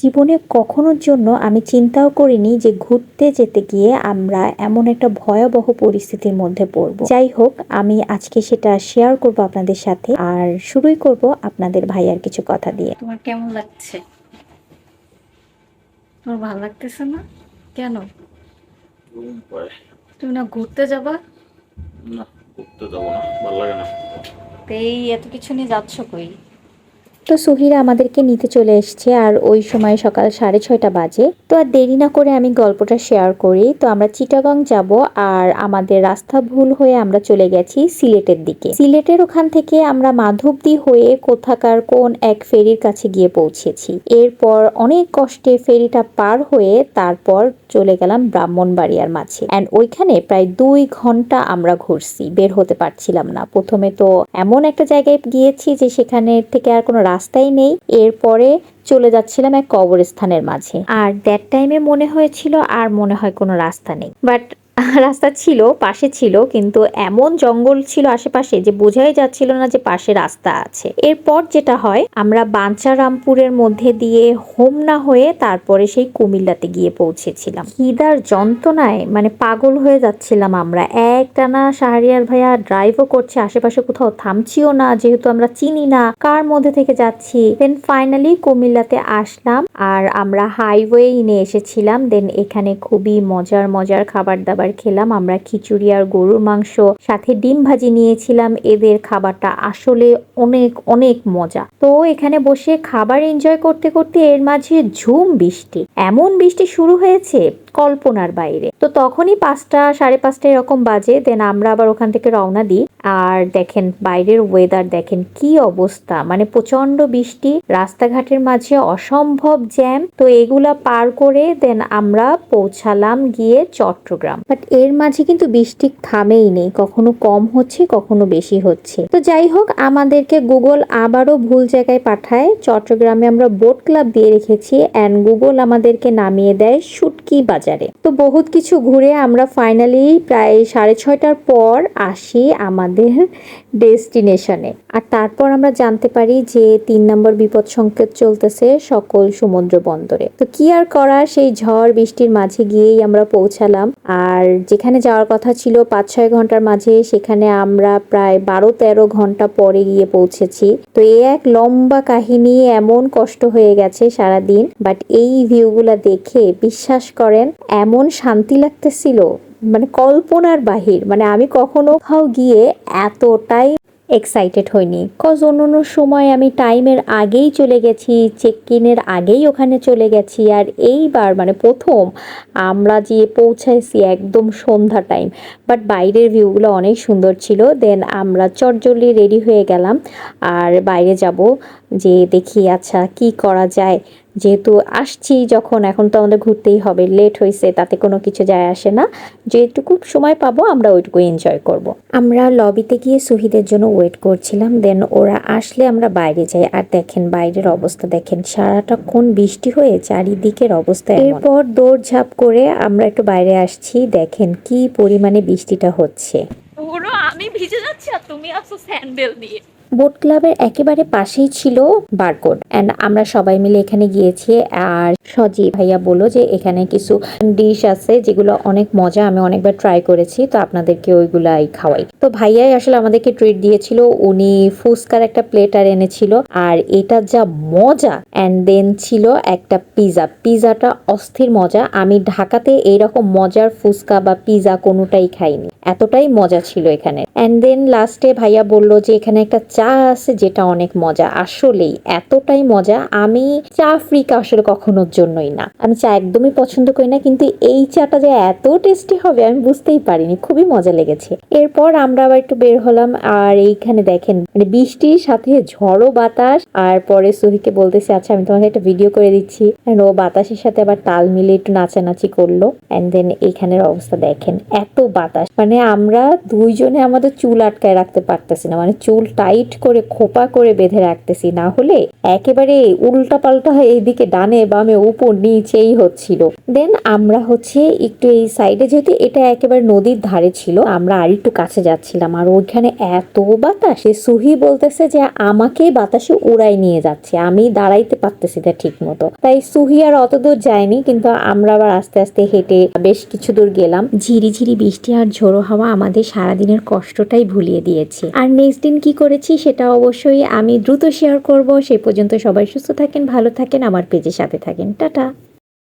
জীবনে কখনোর জন্য আমি চিন্তাও করিনি যে ঘুরতে যেতে গিয়ে আমরা এমন একটা ভয়াবহ পরিস্থিতির মধ্যে পড়ব। যাই হোক, আমি আজকে সেটা শেয়ার করব আপনাদের সাথে, আর শুরুই করব আপনাদের ভাইয়ার কিছু কথা দিয়ে। তোমার কেমন লাগছে? তোমার ভালো লাগতেছে না কেন? তুমি না ঘুরতে যাবা? না, ঘুরতে যাবো না, ভালো লাগে না। তো এই এত কিছু নিয়ে যাচ্ছ কই? তো সুহিরা আমাদেরকে নিতে চলে এসছে, আর ওই সময় সকাল 6:30 বাজে। তো আর দেরি না করে আমি গল্পটা শেয়ার করি। তো আমরা চিটাগং যাব, আর আমাদের রাস্তা ভুল হয়ে আমরা চলে গেছি সিলেটের দিকে। সিলেটের ওখান থেকে আমরা মাধবদী হয়ে কোথাকার কোন এক ফেরির কাছে গিয়ে পৌঁছেছি। এরপর অনেক কষ্টে ফেরিটা পার হয়ে তারপর চলে গেলাম ব্রাহ্মণবাড়িয়ার মাঝে। অ্যান্ড ওইখানে প্রায় 2 ঘন্টা আমরা ঘুরছি, বের হতে পারছিলাম না। প্রথমে তো এমন একটা জায়গায় গিয়েছি যে সেখানে থেকে আর কোনো রাস্তাই নেই। এরপরে চলে যাচ্ছিলাম এক কবরস্থানের মাঝে, আর দ্যাট টাইমে মনে হয়েছিল আর মনে হয় কোনো রাস্তা নেই, বাট রাস্তা ছিল, পাশে ছিল, কিন্তু এমন জঙ্গল ছিল আশেপাশে যে বোঝাই যাচ্ছিল না যে পাশে রাস্তা আছে। এরপর যেটা হয়, আমরা বাঞ্ছারামপুরের মধ্যে দিয়ে হোমনা হয়ে তারপরে সেই কুমিল্লাতে গিয়ে পৌঁছেছিলাম। খিদার যন্ত্রণায় মানে পাগল হয়ে যাচ্ছিলাম আমরা। একটানা শাহরিয়ার ভাইয়া ড্রাইভও করছে, আশেপাশে কোথাও থামছিও না, যেহেতু আমরা চিনি না কার মধ্যে থেকে যাচ্ছি। দেন ফাইনালি কুমিল্লাতে আসলাম, আর আমরা হাইওয়ে ইনে এসেছিলাম। দেন এখানে খুবই মজার মজার খাবার দাবার খেলাম আমরা। খিচুড়ি আর গরুর মাংস, সাথে ডিম ভাজি নিয়েছিলাম। এদের খাবারটা আসলে অনেক অনেক মজা। তো এখানে বসে খাবার এনজয় করতে করতে এর মাঝে ঝুম বৃষ্টি, এমন বৃষ্টি শুরু হয়েছে কল্পনার বাইরে। তো তখনই 5টা 5:30 এরকম বাজে। দেন আমরা আবার ওখান থেকে রওনা দিই, আর দেখেন বাইরের ওয়েদার দেখেন কি অবস্থা, মানে প্রচন্ড বৃষ্টি, রাস্তাঘাটের মাঝে অসম্ভব জ্যাম। তো এগুলা পার করে দেন আমরা পৌঁছালাম গিয়ে চট্টগ্রাম। বাট এর মাঝে কিন্তু বৃষ্টি থামেই নেই, কখনো কম হচ্ছে কখনো বেশি হচ্ছে। তো যাই হোক, আমাদেরকে গুগল আবারও ভুল জায়গায় পাঠায়। চট্টগ্রামে আমরা বোট ক্লাব দিয়ে রেখেছি, অ্যান্ড গুগল আমাদেরকে নামিয়ে দেয় শুটকি বাজারে। তো বহুত কিছু ঘুরে আমরা ফাইনালি প্রায় 6:30টার পর আসি আমাদের ডেস্টিনেশনে। আর তারপর আমরা জানতে পারি যে 3 নম্বর বিপদ সংকেত চলতেছে সকল সমুদ্র বন্দরে। তো কি আর করার, সেই ঝড় বৃষ্টির মাঝে গিয়েই আমরা পৌঁছালাম। আর যেখানে যাওয়ার কথা ছিল 5-6 ঘন্টার মাঝে, সেখানে আমরা প্রায় 12-13 ঘন্টা পরে গিয়ে পৌঁছেছি। তো এই এক লম্বা কাহিনী, এমন কষ্ট হয়ে গেছে সারাদিন। বাট এই ভিউগুলা দেখে বিশ্বাস করেন এমন শান্তি লাগতেছিল, মানে কল্পনার বাহির। মানে আমি কখনো কোথাও গিয়ে এতটাই এক্সাইটেড হইনি, কজ অন্য সময় আমি টাইমের আগেই চলে গেছি, চেক ইনের আগেই ওখানে চলে গেছি। আর এইবার মানে প্রথম আমরা যে পৌঁছাইছি একদম সন্ধ্যা টাইম। বাট বাইরের ভিউগুলো অনেক সুন্দর ছিল। দেন আমরা চটজলদি রেডি হয়ে গেলাম, আর বাইরে যাব, যে দেখি আচ্ছা কি করা যায়। যেহেতু আসছি যখন, এখন তো আমাদের ঘুরতেই হবে। লেট হয়েছে তাতে কোনো কিছু যায় আসে না, যেটুকু সময় পাবো আমরা ওইটুকু এনজয় করব। আমরা লবিতে গিয়ে সুহিদের জন্য ওয়েট করছিলাম। দেন ওরা আসলে আমরা বাইরে যাই, আর দেখেন বাইরের অবস্থা দেখেন, সারাটাক্ষণ বৃষ্টি হয়ে চারিদিকের অবস্থা। এরপর দৌড়ঝাঁপ করে আমরা একটু বাইরে আসছি, দেখেন কি পরিমাণে বৃষ্টিটা হচ্ছে। পুরো আমি ভিজে যাচ্ছি আর তুমি আসো স্যান্ডেল নিয়ে। বোট ক্লাবের একেবারে পাশেই ছিল বারকোড, অ্যান্ড আমরা সবাই মিলে এখানে গিয়েছি। আর সজীব ভাইয়া বললো যে এখানে কিছু ডিশ আছে যেগুলো অনেক মজা, আমি অনেকবার ট্রাই করেছি, তো আপনাদেরকে ওইগুলাই খাওয়াই। তো ভাইয়াই আসলে আমাদেরকে ট্রিট দিয়েছিল। উনি ফুচকার একটা প্লেটার এনেছিল, আর এটা যা মজা। অ্যান্ড দেন ছিল একটা পিজাটা অস্থির মজা। আমি ঢাকাতে এইরকম মজার ফুচকা বা পিজা কোনোটাই খাইনি, এতটাই মজা ছিল এখানে। অ্যান্ড দেন লাস্টে ভাইয়া বলল যে এখানে একটা চা আছে যেটা অনেক মজা। আসলেই এতটাই মজা, আমি চা ফ্রিক আসলে কখনোর জন্যই না, আমি চা একদমই পছন্দ করি না, কিন্তু এই চাটা যে এত টেস্টি হবে আমি বুঝতেই পারিনি, খুবই মজা লেগেছে। এরপর আমরা আবার একটু বের হলাম, আর এইখানে দেখেন মানে বৃষ্টির সাথে ঝড়ো বাতাস। আর পরে সুহিকে বলতেছে আচ্ছা আমি তোমাকে একটা ভিডিও করে দিচ্ছি, ও বাতাসের সাথে আবার তাল মিলে একটু নাচানাচি করলো। অ্যান্ড দেন এইখানের অবস্থা দেখেন, এত বাতাস, মানে আমরা দুইজনে আমাদের চুল আটকায় রাখতে পারতেছি না, মানে চুল টাইট করে খোপা করে বেঁধে রাখতেছি, না হলে একেবারে উল্টা পাল্টা এইদিকে ডানে বামে উপর নিচেই হচ্ছিল। দেন আমরা একটু এই সাইডে, যেহেতু এটা একেবারে নদীর ধারে ছিল, আমরা আর একটু কাছে যাচ্ছিলাম আর ওইখানে এত বাতাস, সুহি বলতেছে যে আমাকে বাতাসে উড়াই নিয়ে যাচ্ছে, আমি দাঁড়াইতে পারতেছি না ঠিক মতো। তাই সুহি আর অত দূর যায়নি, কিন্তু আমরা আবার আস্তে আস্তে হেঁটে বেশ কিছু দূর গেলাম। ঝিরিঝিরি বৃষ্টি আর ঝোড়ো হাওয়া আমাদের সারাদিনের কষ্টটাই ভুলিয়ে দিয়েছে। আর নেক্সট দিন কি করেছি সেটা অবশ্যই আমি দ্রুত শেয়ার করব। সে পর্যন্ত সবাই সুস্থ থাকেন, ভালো থাকেন, আমার পেজের সাথে থাকেন। টাটা।